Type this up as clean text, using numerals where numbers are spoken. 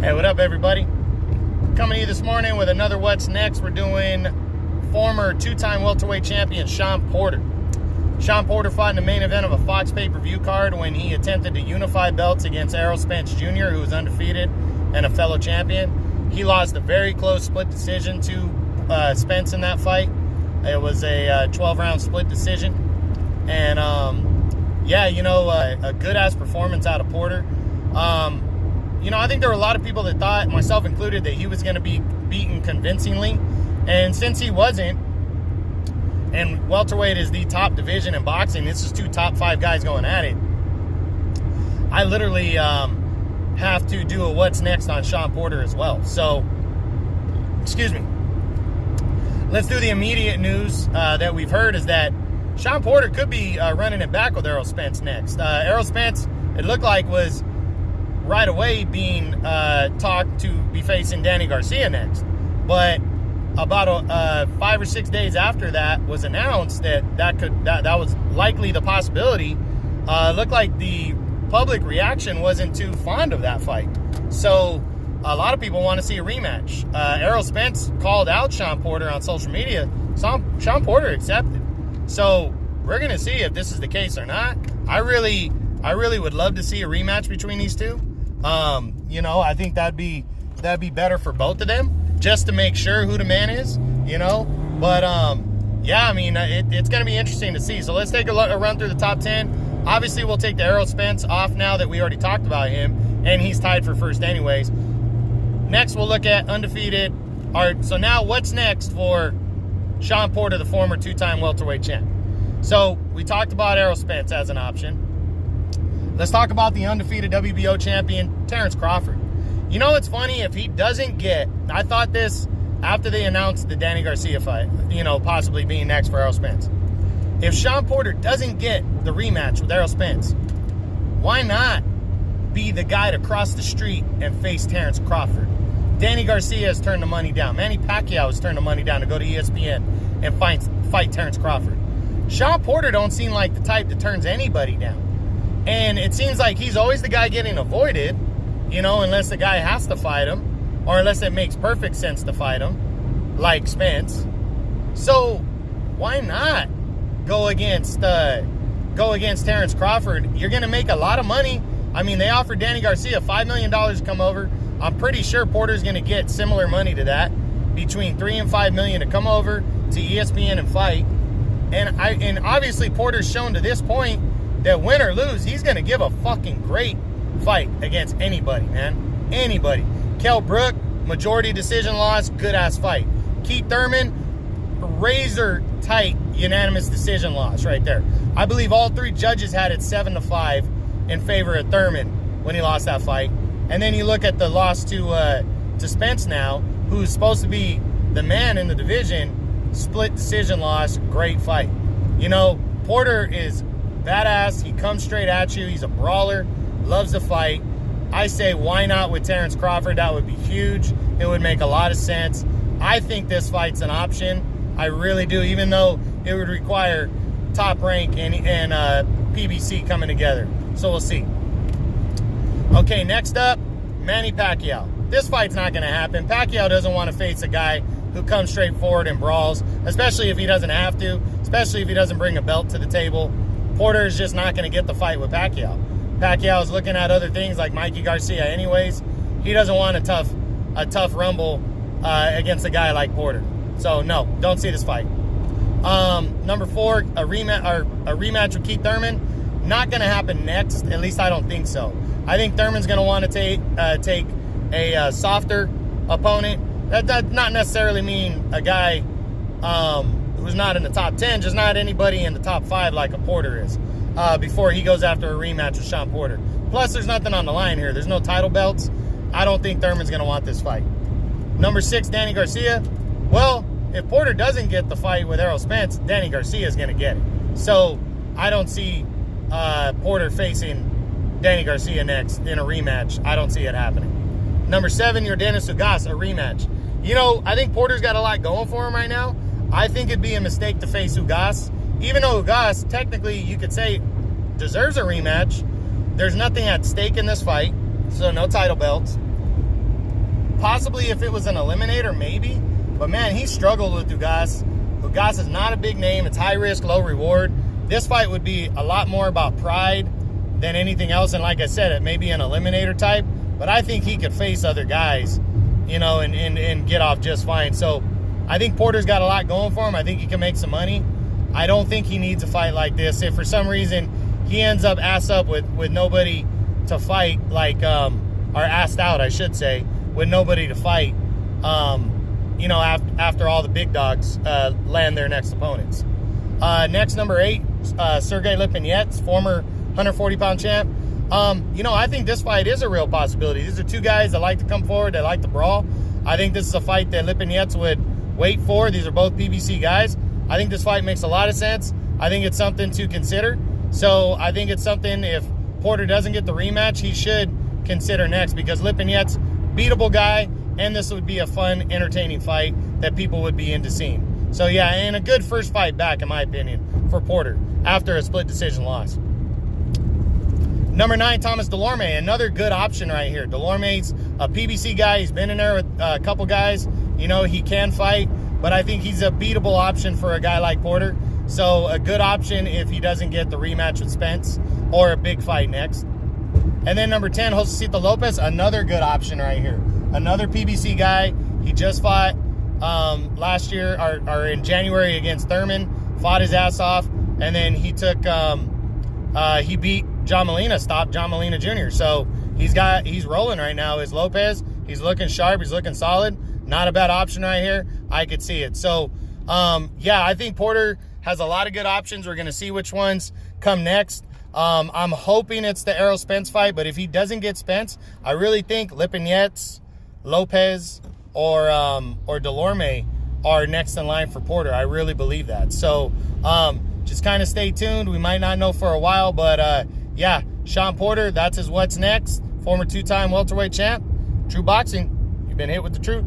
Hey, what up, everybody? Coming to you this morning with another What's Next. We're doing former two-time welterweight champion Shawn Porter. Shawn Porter fought in the main event of a Fox pay-per-view card when he attempted to unify belts against Errol Spence Jr., who was undefeated and a fellow champion. He lost a very close split decision to Spence in that fight. It was a 12-round split decision. And, a good-ass performance out of Porter. I think there were a lot of people that thought, myself included, that he was going to be beaten convincingly. And since he wasn't, and welterweight is the top division in boxing, this is two top 5 guys going at it, I literally have to do a what's next on Shawn Porter as well. So, excuse me. Let's do the immediate news that we've heard is that Shawn Porter could be running it back with Errol Spence next. Errol Spence, it looked like, was right away being talked to be facing Danny Garcia next. But about 5 or 6 days after that was announced that was likely the possibility, looked like the public reaction wasn't too fond of that fight. So a lot of people want to see a rematch. Errol Spence called out Shawn Porter on social media. Shawn Porter accepted. So we're going to see if this is the case or not. I really would love to see a rematch between these two. I think that'd be better for both of them, just to make sure who the man is, But, it's going to be interesting to see. So let's take a run through the top 10. Obviously, we'll take the Errol Spence off now that we already talked about him, and he's tied for first anyways. Next, we'll look at undefeated. All right, so now what's next for Shawn Porter, the former two-time welterweight champ? So we talked about Errol Spence as an option. Let's talk about the undefeated WBO champion, Terrence Crawford. It's funny, if he doesn't get, I thought this after they announced the Danny Garcia fight, possibly being next for Errol Spence. If Shawn Porter doesn't get the rematch with Errol Spence, why not be the guy to cross the street and face Terrence Crawford? Danny Garcia has turned the money down. Manny Pacquiao has turned the money down to go to ESPN and fight Terrence Crawford. Shawn Porter don't seem like the type that turns anybody down. And it seems like he's always the guy getting avoided, unless the guy has to fight him, or unless it makes perfect sense to fight him, like Spence. So why not go against Terrence Crawford? You're going to make a lot of money. I mean, they offered Danny Garcia $5 million to come over. I'm pretty sure Porter's going to get similar money to that, between $3 and $5 million to come over to ESPN and fight. And obviously Porter's shown to this point that win or lose, he's going to give a fucking great fight against anybody, man. Anybody. Kell Brook, majority decision loss, good-ass fight. Keith Thurman, razor-tight unanimous decision loss right there. I believe all 3 judges had it 7-5 in favor of Thurman when he lost that fight. And then you look at the loss to Spence now, who's supposed to be the man in the division, split decision loss, great fight. Porter is badass. He comes straight at you. He's a brawler, loves to fight. I say, why not with Terrence Crawford? That would be huge. It would make a lot of sense. I think this fight's an option. I really do, even though it would require Top Rank and PBC coming together. So we'll see. Okay, next up, Manny Pacquiao. This fight's not going to happen. Pacquiao doesn't want to face a guy who comes straight forward and brawls, especially if he doesn't have to, especially if he doesn't bring a belt to the table. Porter is just not going to get the fight with Pacquiao. Pacquiao is looking at other things like Mikey Garcia anyways. He doesn't want a tough rumble against a guy like Porter. So, no, don't see this fight. Number 4, a rematch with Keith Thurman. Not going to happen next. At least I don't think so. I think Thurman's going to want to take a softer opponent. That does not necessarily mean a guy who's not in the top 10, just not anybody in the top 5 like a Porter is, before he goes after a rematch with Shawn Porter. Plus, there's nothing on the line here. There's no title belts. I don't think Thurman's going to want this fight. Number 6, Danny Garcia. Well, if Porter doesn't get the fight with Errol Spence, Danny Garcia is going to get it. So I don't see Porter facing Danny Garcia next in a rematch. I don't see it happening. Number 7, Yordenis Ugas, a rematch. I think Porter's got a lot going for him right now. I think it'd be a mistake to face Ugas. Even though Ugas, technically, you could say, deserves a rematch, there's nothing at stake in this fight, so no title belts. possibly if it was an eliminator, maybe. But, man, he struggled with Ugas. Ugas is not a big name. It's high risk, low reward. This fight would be a lot more about pride than anything else. And like I said, it may be an eliminator type. But I think he could face other guys, you know, and get off just fine. So I think Porter's got a lot going for him. I think he can make some money. I don't think he needs a fight like this. If for some reason he ends up ass up with nobody to fight, like, or assed out, I should say, with nobody to fight, you know, after all the big dogs land their next opponents. Next, number 8, Sergey Lipinets, former 140-pound champ. You know, I think this fight is a real possibility. These are two guys that like to come forward, that like to brawl. I think this is a fight that Lipinets would wait for. These are both PBC guys. I think this fight makes a lot of sense. I think it's something to consider. So I think it's something, if Porter doesn't get the rematch, he should consider next, because Lipinets, beatable guy, and this would be a fun, entertaining fight that people would be into seeing. So yeah, and a good first fight back, in my opinion, for Porter after a split decision loss. Number 9, Thomas Dulorme, another good option right here. Dulorme's a PBC guy. He's been in there with a couple guys. You know, he can fight, but I think he's a beatable option for a guy like Porter. So a good option if he doesn't get the rematch with Spence or a big fight next. And then number 10, Josecito Lopez, another good option right here. Another PBC guy. He just fought last year, or in January, against Thurman. Fought his ass off, and then he took, he beat John Molina, stopped John Molina Jr. So he's rolling right now. Is Lopez? He's looking sharp. He's looking solid. Not a bad option right here. I could see it. So, yeah, I think Porter has a lot of good options. We're going to see which ones come next. I'm hoping it's the Errol Spence fight, but if he doesn't get Spence, I really think Lipinets, Lopez, or Dulorme are next in line for Porter. I really believe that. So, just kind of stay tuned. We might not know for a while, but yeah, Shawn Porter, that's his what's next. Former 2-time welterweight champ. True Boxing, you've been hit with the truth.